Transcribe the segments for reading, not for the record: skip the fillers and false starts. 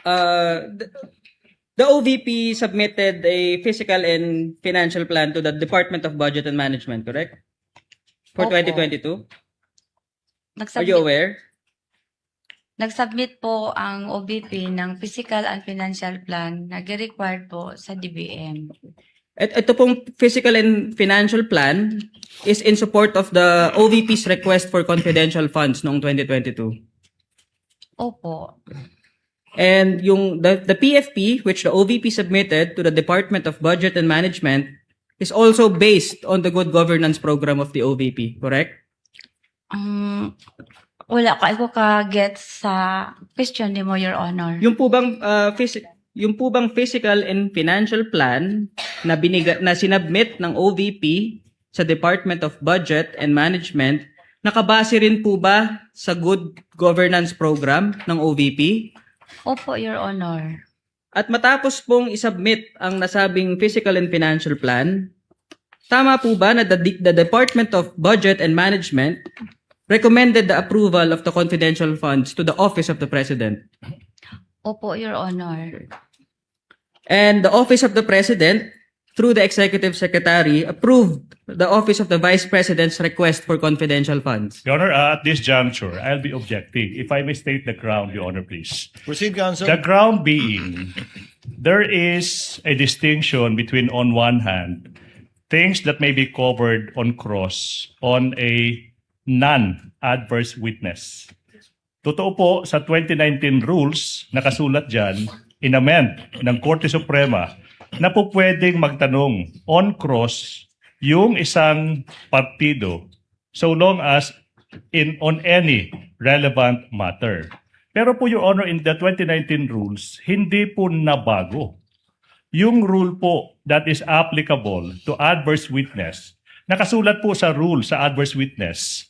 the, the OVP submitted a fiscal and financial plan to the Department of Budget and Management, correct? For Opo. 2022? Are you Nagsubmit, aware? nagsubmit po ang OBP ng Physical and Financial Plan na required po sa DBM. At ito pong fiscal and financial plan is in support of the OVP's request for confidential funds noong 2022. Opo. And the PFP, which the OVP submitted to the Department of Budget and Management, is also based on the good governance program of the OVP, correct? Wala ko ka-get sa question ni mo, Your Honor. Yung po bang physical and financial plan na sinubmit ng OVP sa Department of Budget and Management, nakabase rin po ba sa good governance program ng OVP? Opo, Your Honor. At matapos pong isubmit ang nasabing physical and financial plan, tama po ba na the Department of Budget and Management recommended the approval of the confidential funds to the Office of the President? Opo, Your Honor. And the Office of the President, through the Executive Secretary, approved the Office of the Vice President's request for confidential funds. Your Honor, at this juncture, I'll be objecting. If I may state the ground, Your Honor, please. Proceed, Counsel. The ground being, there is a distinction between, on one hand, things that may be covered on cross on a non-adverse witness. Totoo po, sa 2019 rules, nakasulat dyan, inamend ng Korte Suprema na po pwedeng magtanong on cross yung isang partido so long as on any relevant matter. Pero po, Your Honor, in the 2019 rules, hindi po nabago. Yung rule po that is applicable to adverse witness, nakasulat po sa rule sa adverse witness,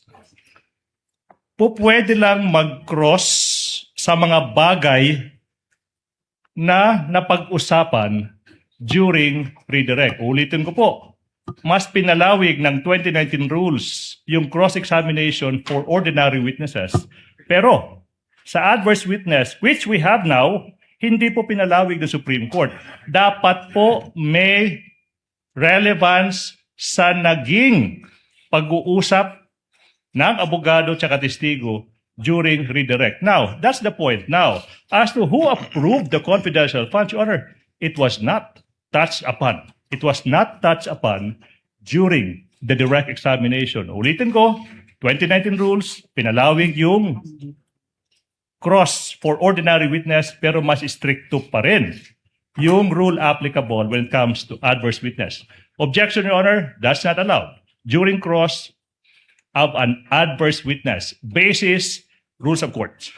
po pwede lang mag-cross sa mga bagay na napag-usapan during redirect. Ulitin ko po, mas pinalawig ng 2019 rules yung cross-examination for ordinary witnesses. Pero sa adverse witness, which we have now, hindi po pinalawig ng Supreme Court. Dapat po may relevance sa naging pag-uusap ng abogado tsaka testigo during redirect. Now, that's the point. Now, as to who approved the confidential funds, Your Honor, it was not touched upon. It was not touched upon during the direct examination. Ulitin ko, 2019 rules, pinalawig yung cross for ordinary witness pero mas stricto pa rin yung rule applicable when it comes to adverse witness. Objection, Your Honor, that's not allowed. During cross of an adverse witness, basis rules of court.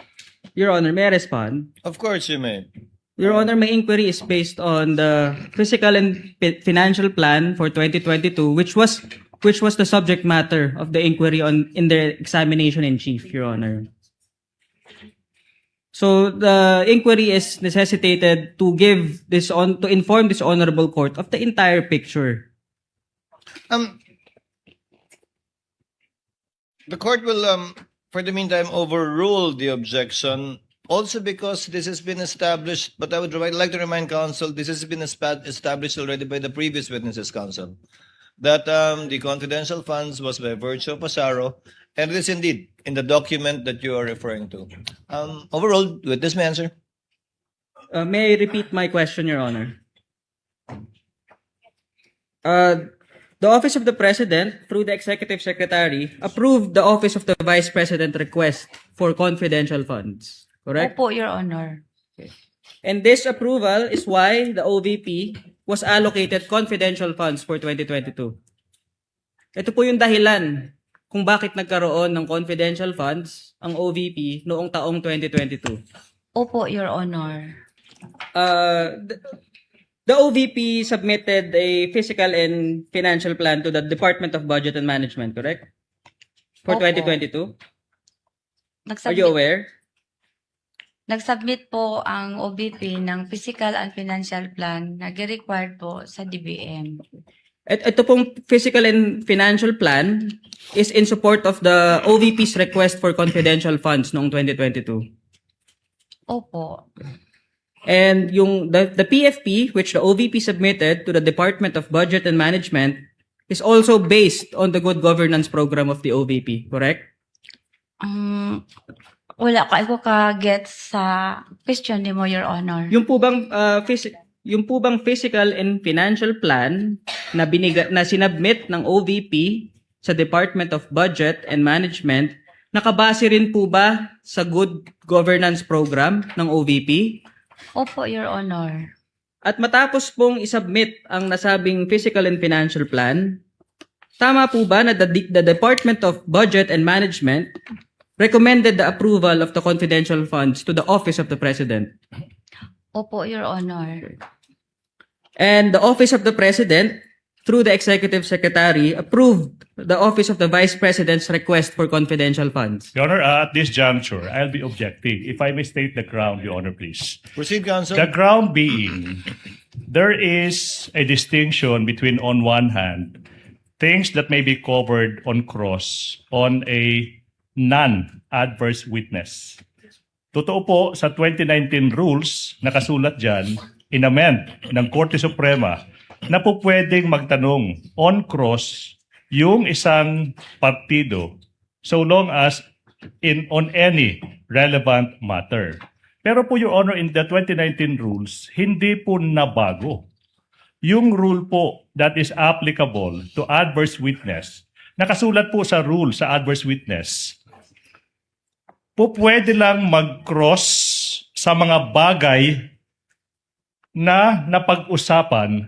Your Honor, may I respond? Of course you may. Your Honor, my inquiry is based on the fiscal and financial plan for 2022, which was the subject matter of the inquiry in the examination in chief, Your Honor. So the inquiry is necessitated to inform this honorable court of the entire picture. The court will, for the meantime, overrule the objection. Also because this has been established, but I would like to remind counsel, this has been established already by the previous witnesses, counsel, that the confidential funds was by virtue of Pasaro, and it is indeed in the document that you are referring to. Overall, witness may answer. May I repeat my question, Your Honor? The Office of the President, through the Executive Secretary, approved the Office of the Vice President request for confidential funds, correct? Opo, Your Honor. And this approval is why the OVP was allocated confidential funds for 2022. Ito po yung dahilan kung bakit nagkaroon ng confidential funds ang OVP noong taong 2022. Opo, Your Honor. The OVP submitted a fiscal and financial plan to the Department of Budget and Management, correct? For Opo. 2022? Are you Nagsubmit, aware? nagsubmit po ang OBP ng Physical and Financial Plan na required po sa DBM. At ito pong fiscal and financial plan is in support of the OVP's request for confidential funds noong 2022. Opo. And the PFP, which the OVP submitted to the Department of Budget and Management, is also based on the good governance program of the OVP, correct? Wala ko ka-get sa question ni mo, Your Honor. Yung po bang physical and financial plan na sinubmit ng OVP sa Department of Budget and Management, nakabase rin po ba sa good governance program ng OVP? Opo, Your Honor. At matapos pong isubmit ang nasabing physical and financial plan, tama po ba na the Department of Budget and Management recommended the approval of the confidential funds to the Office of the President? Opo, Your Honor. And the Office of the President, through the Executive Secretary, approved the Office of the Vice President's request for confidential funds. Your Honor, at this juncture, I'll be objecting. If I may state the ground, Your Honor, please. Proceed, counsel. The ground being, there is a distinction between, on one hand, things that may be covered on cross on a non-adverse witness. Totoo po, sa 2019 rules, nakasulat dyan, inamend ng Korte Suprema na po pwedeng magtanong on cross yung isang partido so long as on any relevant matter. Pero po, Your Honor, in the 2019 rules, hindi po nabago. Yung rule po that is applicable to adverse witness, nakasulat po sa rule sa adverse witness, po pwede lang mag-cross sa mga bagay na napag-usapan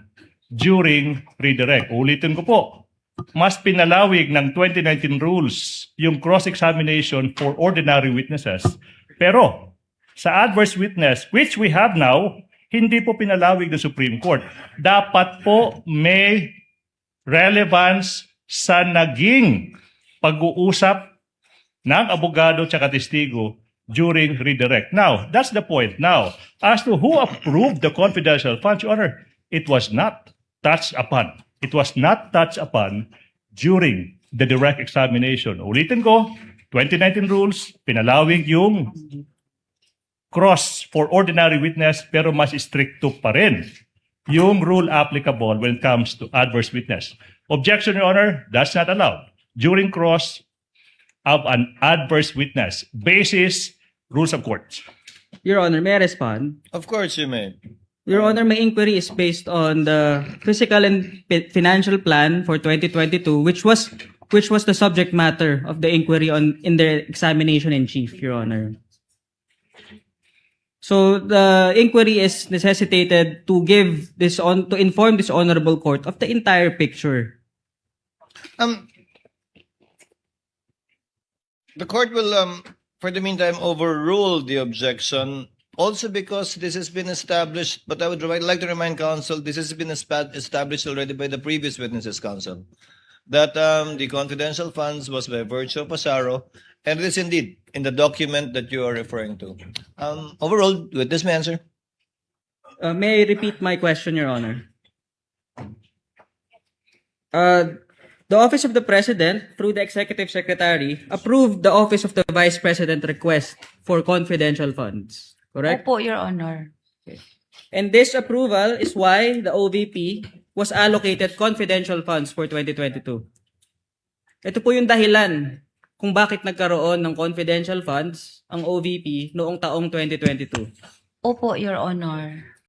during redirect. Ulitin ko po, mas pinalawig ng 2019 rules yung cross-examination for ordinary witnesses. Pero sa adverse witness, which we have now, hindi po pinalawig ng Supreme Court. Dapat po may relevance sa naging pag-uusap ng abogado at testigo during redirect. Now, that's the point. Now, as to who approved the confidential funds, Your Honor, it was not touched upon. It was not touched upon during the direct examination. Ulitin ko, 2019 rules, pinalawig yung cross for ordinary witness, pero mas stricto pa rin yung rule applicable when it comes to adverse witness. Objection, Your Honor, that's not allowed. During cross of an adverse witness, basis rules of court. Your Honor, may I respond? Of course you may. Your Honor, my inquiry is based on the fiscal and financial plan for 2022, which was the subject matter of the inquiry in the examination in chief, Your Honor. So the inquiry is necessitated to inform this honorable court of the entire picture. The court will, for the meantime, overrule the objection, also because this has been established, but I would like to remind counsel, this has been established already by the previous witnesses, counsel, that the confidential funds was by virtue of Pasaro, and it is indeed in the document that you are referring to. Overall, witness may answer. May I repeat my question, Your Honor? The Office of the President, through the Executive Secretary, approved the Office of the Vice President request for confidential funds, correct? Opo, Your Honor. And this approval is why the OVP was allocated confidential funds for 2022. Ito po yung dahilan kung bakit nagkaroon ng confidential funds ang OVP noong taong 2022. Opo, Your Honor.